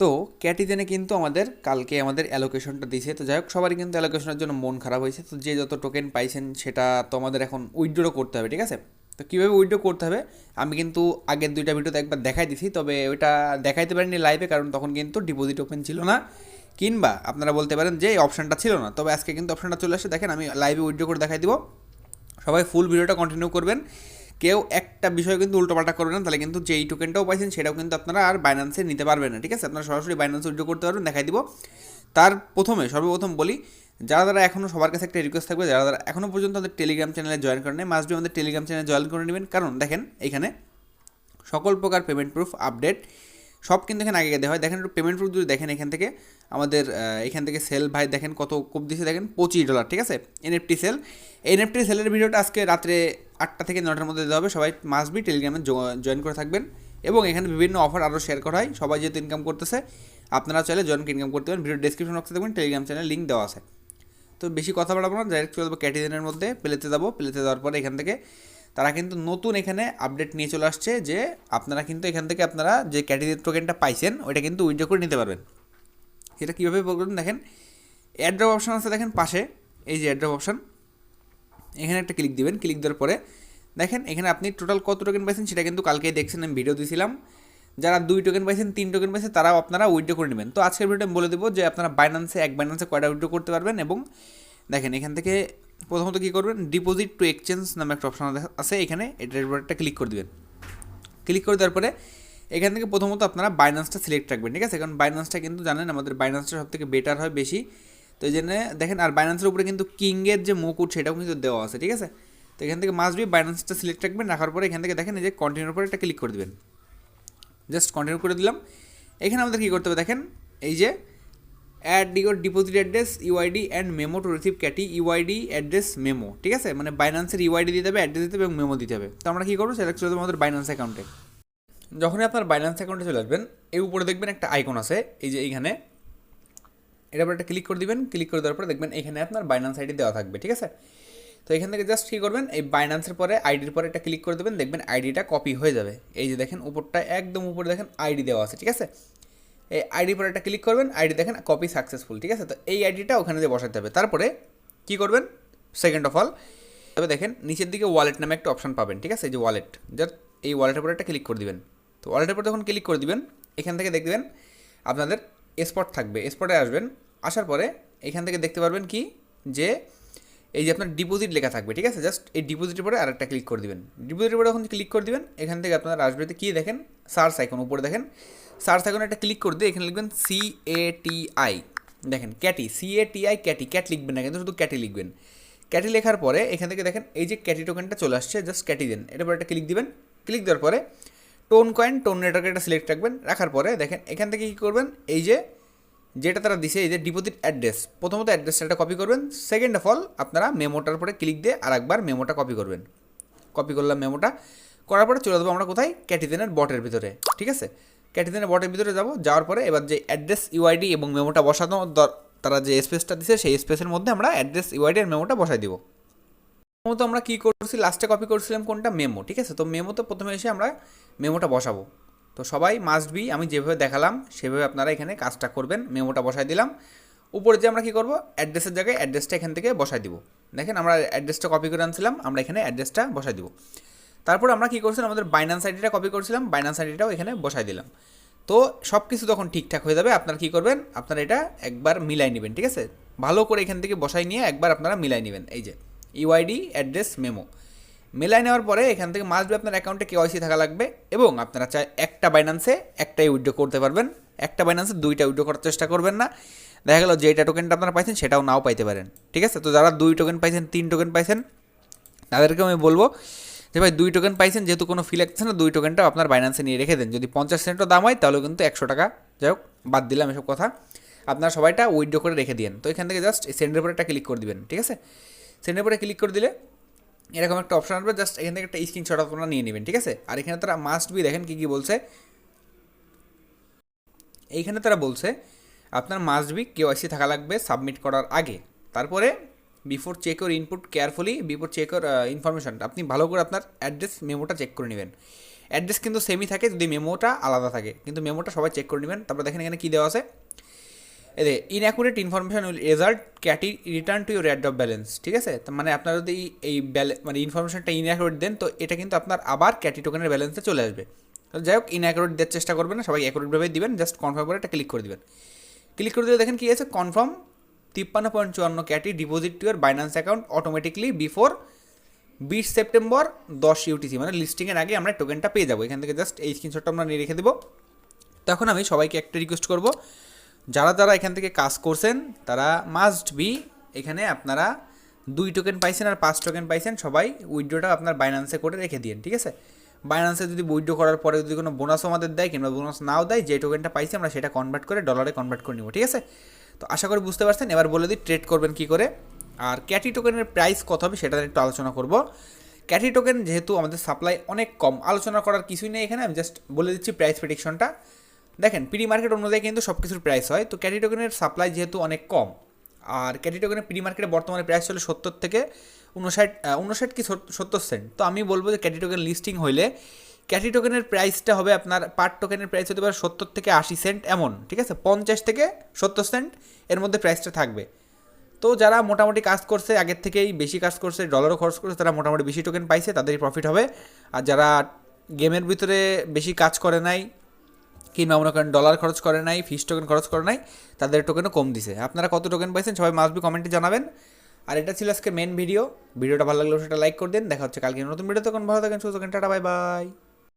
তো ক্যাটিজেনে কিন্তু আমাদের কালকে আমাদের অ্যালোকেশনটা দিয়েছে। তো যাই হোক, সবারই কিন্তু অ্যালোকেশনের জন্য মন খারাপ হয়েছে। তো যে যত টোকেন পাইছেন সেটা তো আমাদের এখন উইথড্র করতে হবে, ঠিক আছে? তো কীভাবে উইথড্র করতে হবে আমি কিন্তু আগের দুইটা ভিডিওতে একবার দেখাই দিছি, তবে ওইটা দেখাইতে পারিনি লাইভে, কারণ তখন কিন্তু ডিপোজিট ওপেন ছিল না, কিংবা আপনারা বলতে পারেন যে এই অপশানটা ছিল না। তবে আজকে কিন্তু অপশানটা চলে আসে, দেখেন আমি লাইভে উইথড্র করে দেখাই দিব। সবাই ফুল ভিডিওটা কন্টিনিউ করবেন, কেউ একটা বিষয় কিন্তু উল্টোপাল্টা করবেন না, তাহলে কিন্তু যেই টোকেনটাও পাইছেন সেটাও কিন্তু আপনারা আর বাইন্যান্সে নিতে পারবেন না, ঠিক আছে? আপনারা সরাসরি বাইন্যান্সে উইথড্র করতে পারবেন, দেখাই দিব। তার সর্বপ্রথম বলি, যারা যারা এখনও সবার কাছে একটা রিকোয়েস্ট থাকবে, যারা যারা এখনও পর্যন্ত আমাদের টেলিগ্রাম চ্যানেলে জয়েন করেন, মাস্ট বি আমাদের টেলিগ্রাম চ্যানেলে জয়েন করে নেবেন। কারণ দেখেন এখানে সকল প্রকার পেমেন্ট প্রুফ আপডেট সব কিন্তু এখানে আগে দেওয়া হয়। দেখেন একটু পেমেন্ট প্রুফ যদি দেখেন, আমাদের এখান থেকে সেল ভাই দেখেন কত কোপ দিছে, দেখেন $25, ঠিক আছে? এনএফটি সেল, এনএফটি সেলের ভিডিওটা আজকে রাত্রে 8টা থেকে 9টার মধ্যে দেওয়া হবে। সবাই মাস্ট বি টেলিগ্রামে জয়েন করে থাকবেন, এবং এখানে বিভিন্ন অফার আরও শেয়ার করা হয়। সবাই যেহেতু ইনকাম করতেছে, আপনারা চাইলে জয়েনকে ইনকাম করতে পারেন। ভিডিও ডেসক্রিপশন বক্সে দেখবেন টেলিগ্রাম চ্যানেল লিঙ্ক দেওয়া আছে। তো বেশি কথা বাড়াবো না, ডাইরেক্ট চলে যাবো ক্যাটিজেনের মধ্যে। প্লেতে যাবো, প্লেতে যাওয়ার পরে এখান থেকে তারা কিন্তু নতুন এখানে আপডেট নিয়ে চলে আসছে যে আপনারা কিন্তু এখান থেকে আপনারা যে ক্যাটিজেন টোকেনটা পাইছেন ওইটা কিন্তু উইথড্র করে নিতে পারবেন। সেটা কীভাবে বলবেন, দেখেন অ্যাড্রপ অপশান আছে, দেখেন পাশে এই যে অ্যাড্রপ অপশান, এখানে একটা ক্লিক দিবেন। ক্লিক দেওয়ার পরে দেখেন এখানে আপনি টোটাল কত টোকেন পাইছেন সেটা কিন্তু কালকেই দেখছেন, আমি ভিডিও দিয়েছিলাম। যারা 2 টোকেন পাইছেন, 3 টোকেন পাইছেন, তারাও আপনারা উইথড্র করে নেবেন। তো আজকের ভিডিওতে আমি বলে দেবো যে আপনারা বাইন্যান্সে কয়টা উইথড্র করতে পারবেন। এবং দেখেন এখান থেকে প্রথমত কী করবেন, ডিপোজিট টু এক্সচেঞ্জ নামে একটা অপশন আছে, এখানে এটার উপর একটা ক্লিক করে দেবেন। ক্লিক করে দেওয়ার পরে এখান থেকে প্রথমত আপনারা বাইন্যান্সটা সিলেক্ট রাখবেন, ঠিক আছে? কারণ বাইন্যান্সটা কিন্তু জানেন আমাদের বাইন্যান্সটা সব থেকে বেটার হয় বেশি। তো এই জন্য দেখেন, আর বাইন্যান্সের উপরে কিন্তু কিংয়ের যে মুকুট সেটাও কিন্তু দেওয়া আছে, ঠিক আছে? তো এখান থেকে মাস্ট বি বাইন্যান্সটা সিলেক্ট রাখবেন। রাখার পরে এখান থেকে দেখেন এই যে কন্টিনিউর উপরে একটা ক্লিক করে দেবেন। জাস্ট কন্টিনিউ করে দিলাম। এখানে আমাদের কী করতে হবে দেখেন, এই যে add your deposit address UID and memo to receive CATI UID address memo, ঠিক আছে? মানে বাইন্যান্সের ইউআইডি দিতে হবে, অ্যাড্রেস দিতে হবে এবং মেমো দিতে হবে। তো আমরা কী করবো, সেটা চলে যাবো আমাদের বাইন্যান্স অ্যাকাউন্টে। যখনই আপনার বাইন্যান্স অ্যাকাউন্টে চলে আসবেন, এই উপরে দেখবেন একটা আইকন আছে, এই যে এইখানে এটার উপর একটা ক্লিক করে দিবেন। ক্লিক করে দেওয়ার পরে দেখবেন এখানে আপনার বাইন্যান্স আইডি দেওয়া থাকবে, ঠিক আছে? তো এখান থেকে জাস্ট কী করবেন, এই বাইন্যান্সের পরে আইডির পরে একটা ক্লিক করে দেবেন, দেখবেন আইডিটা কপি হয়ে যাবে। এই যে দেখেন উপরটা একদম উপরে দেখেন আইডি দেওয়া আছে, ঠিক আছে? এই আইডির পরে একটা ক্লিক করবেন, আইডি দেখেন কপি সাকসেসফুল, ঠিক আছে? তো এই আইডিটা ওখানে দিয়ে বসাতে হবে। তারপরে কী করবেন, সেকেন্ড অফ অল, তবে দেখেন নিচের দিকে ওয়ালেট নামে একটা অপশন পাবেন, ঠিক আছে? এই যে ওয়ালেট, জাস্ট এই ওয়ালেটের পরে একটা ক্লিক করে দিবেন। তো ওয়ালেটের পরে যখন ক্লিক করে দিবেন, এখান থেকে দেখবেন আপনাদের স্পট থাকবে, স্পটে আসবেন। আসার পরে এখান থেকে দেখতে পারবেন কি, যে এই যে আপনার ডিপোজিট লেখা থাকবে, ঠিক আছে? জাস্ট এই ডিপোজিটের পরে আরেকটা ক্লিক করে দিবেন। ডিপোজিটের পরে যখন ক্লিক করে দিবেন, এখান থেকে আপনার আসবে কি দেখেন, সার্চ আইকন, উপরে দেখেন সার্চ আইকনে একটা ক্লিক করে দিয়ে এখানে লিখবেন CATI, দেখেন ক্যাটি, CATI ক্যাটি, ক্যাট লিখবেন না কিন্তু শুধু ক্যাটি লিখবেন। ক্যাটি লেখার পরে এখান থেকে দেখেন এই যে ক্যাটি টোকেনটা চলে আসছে, জাস্ট ক্যাটি দেন। এটার পরে একটা ক্লিক দিবেন। ক্লিক দেওয়ার পরে টোন নেটওয়ার্ক এটা সিলেক্ট রাখবেন। রাখার পরে দেখেন এখান থেকে কী করবেন, এই যে যেটা তারা দিছে, এই যে ডিপোজিট অ্যাড্রেস, প্রথমত অ্যাড্রেসটা কপি করবেন। সেকেন্ড অফ অল আপনারা মেমোটার উপরে ক্লিক দিয়ে আরেকবার মেমোটা কপি করবেন। কপি করলাম মেমোটা, করার পরে চলে যাবো আমরা কোথায়, ক্যাটিজেনের বটের ভিতরে, ঠিক আছে? ক্যাটিজেনের বটের ভিতরে যাওয়ার পরে এবার যে অ্যাড্রেস ইউআইডি এবং মেমোটা বসানো তারা যে স্পেসটা দিছে, সেই স্পেসের মধ্যে আমরা অ্যাড্রেস ইউআইডি আর মেমোটা বসাই দিব। প্রথমত আমরা কী করছি, লাস্টে কপি করছিলাম কোনটা, মেমো, ঠিক আছে? তো মেমোতে প্রথমে এসে আমরা মেমোটা বসাবো। তো সবাই মাস্ট বি আমি যেভাবে দেখালাম সেভাবে আপনারা এখানে কাজটা করবেন। মেমোটা বসাই দিলাম। উপরে যে আমরা কী করবো, অ্যাড্রেসের জায়গায় অ্যাড্রেসটা এখান থেকে বসাই দিব। দেখেন আমরা অ্যাড্রেসটা কপি করে আনছিলাম, আমরা এখানে অ্যাড্রেসটা বসাই দিব। তারপর আমরা কী করছিলাম, আমাদের বাইন্যান্স আইডিটা কপি করছিলাম, বাইন্যান্স আইডিটাও এখানে বসাই দিলাম। তো সব কিছু তখন ঠিকঠাক হয়ে যাবে। আপনারা কী করবেন, আপনারা এটা একবার মিলাই নেবেন, ঠিক আছে? ভালো করে এখান থেকে বসাই নিয়ে একবার আপনারা মিলাই নেবেন। এই যে ইউআইডি অ্যাড্রেস মেমো মেলাই নেওয়ার পরে এখান থেকে মাস্ট বি আপনার অ্যাকাউন্টে কেওয়াইসি থাকা লাগবে, এবং আপনারা চাই একটা বাইন্যান্সে একটাই উইথড্র করতে পারবেন। একটা বাইন্যান্সে দুইটা উইথড্র করার চেষ্টা করবেন না, দেখা গেল যেটা টোকেনটা আপনারা পাইছেন সেটাও নাও পাইতে পারেন, ঠিক আছে? তো যারা 2 টোকেন পাইছেন, 3 টোকেন পাইছেন, তাদেরকে আমি বলবো যে ভাই 2 টোকেন পাইছেন, যেহেতু কোনো ফি লাগছে না, 2 টোকেনটাও আপনার বাইন্যান্সে নিয়ে রেখে দেন। যদি 50 সেন্টও দাম হয় তাহলেও কিন্তু 100 টাকা, যাই হোক বাদ দিলাম এসব কথা, আপনারা সবাইটা উইথড্র করে রেখে দিন। তো এখান থেকে জাস্ট সেন্ডের পরে একটা ক্লিক করে দিবেন, ঠিক আছে? সেন্ডের পরে ক্লিক করে দিলে এরকম একটা অপশন আসবে, জাস্ট এখান থেকে একটা স্ক্রিনশট আপনারা নিয়ে নেবেন, ঠিক আছে? আর এখানে তারা মাস্ট বি দেখেন কী কী বলছে, এইখানে তারা বলছে আপনার মাস্ট বি কেওয়াইসি থাকা লাগবে সাবমিট করার আগে। তারপরে বিফোর চেক ওর ইনপুট কেয়ারফুলি, বিফোর চেক ওর ইনফরমেশন, আপনি ভালো করে আপনার অ্যাড্রেস মেমোটা চেক করে নেবেন। অ্যাড্রেস কিন্তু সেমই থাকে, যদি মেমোটা আলাদা থাকে, কিন্তু মেমোটা সবাই চেক করে নেবেন। তারপর দেখেন এখানে কী দেওয়া আছে, এদের inaccurate information will result CATI return to your rate of balance, ঠিক আছে। তো মানে আপনারা যদি এই মানে ইনফরমেশনটা ইনঅ্যাকুরেট দেন, তো এটা কিন্তু আপনার আবার ক্যাটি টোকেনের ব্যালেন্সে চলে আসবে। তো যাই হোক, ইনঅ্যাকুরেট দেওয়ার চেষ্টা করবেন না, সবাই অ্যাকুরেটভাবে দিবেন। জাস্ট কনফার্ম করে একটা ক্লিক করে দিবেন। ক্লিক করে দিলে দেখেন কী আছে, confirm 53.54 CATI deposit to your Binance account automatically before 20 September 10 UTC, মানে লিস্টিংয়ের আগে আমরা টোকেনটা পেয়ে যাবো। এখান থেকে জাস্ট এই স্ক্রিনশটটা আমরা নিয়ে রেখে দেবো। তখন আমি সবাইকে একটা রিকোয়েস্ট করব, যারা যারা এখান থেকে কাজ করছেন তারা মাস্ট বি এখানে আপনারা 2 টোকেন পাইছেন আর 5 টোকেন পাইছেন, সবাই উইথড্রোটা আপনার বাইন্যান্সে করে রেখে দিন, ঠিক আছে। বাইন্যান্সে যদি উইথড্রো করার পরে যদি কোনো বোনাসও আমাদের দেয় কিংবা বোনাস নাও দেয়, যে টোকেনটা পাইছি আমরা সেটা কনভার্ট করে ডলারে কনভার্ট করে নিব, ঠিক আছে। তো আশা করি বুঝতে পারছেন। এবার বলে দিই ট্রেড করবেন কী করে, আর ক্যাটি টোকেনের প্রাইস কত হবে সেটা একটু আলোচনা করব। ক্যাটি টোকেন যেহেতু আমাদের সাপ্লাই অনেক কম, আলোচনা করার কিছুই নেই এখানে, আমি জাস্ট বলে দিচ্ছি প্রাইস প্রেডিকশনটা। দেখেন প্রি মার্কেট অনুযায়ী কিন্তু সব কিছুর প্রাইস হয়, তো ক্যাটি টোকেনের সাপ্লাই যেহেতু অনেক কম, আর ক্যাটি টোকেনের প্রি মার্কেটে বর্তমানে প্রাইস চলে 70 থেকে 59 কি 70 সেন্ট। তো আমি বলবো যে ক্যাটি টোকেন লিস্টিং হইলে ক্যাটি টোকেনের প্রাইসটা হবে আপনার পার টোকেনের প্রাইস হতে পারে 70 থেকে 80 সেন্ট এমন, ঠিক আছে। 50 থেকে 70 সেন্ট এর মধ্যে প্রাইসটা থাকবে। তো যারা মোটামুটি কাজ করছে, আগের থেকেই বেশি কাজ করছে, ডলারও খরচ করছে, তারা মোটামুটি বেশি টোকেন পাইছে, তাদেরই প্রফিট হবে। আর যারা গেমের ভিতরে বেশি কাজ করে নাই কিংবা মনে করেন ডলার খরচ করে নাই, ফিস টোকেন খরচ করে নাই, তাদের টোকেনও কম দিছে। আপনারা কত টোকেন পাইছেন সবাই মাস্ট বি কমেন্টে জানাবেন। আর এটা ছিল আজকে মেন ভিডিওটা ভালো লাগলে সেটা লাইক করে দিন। দেখা হচ্ছে কালকে নতুন ভিডিও, তখন ভালো থাকেন, সুস্থ থাকেন, টাটা, বাই বাই।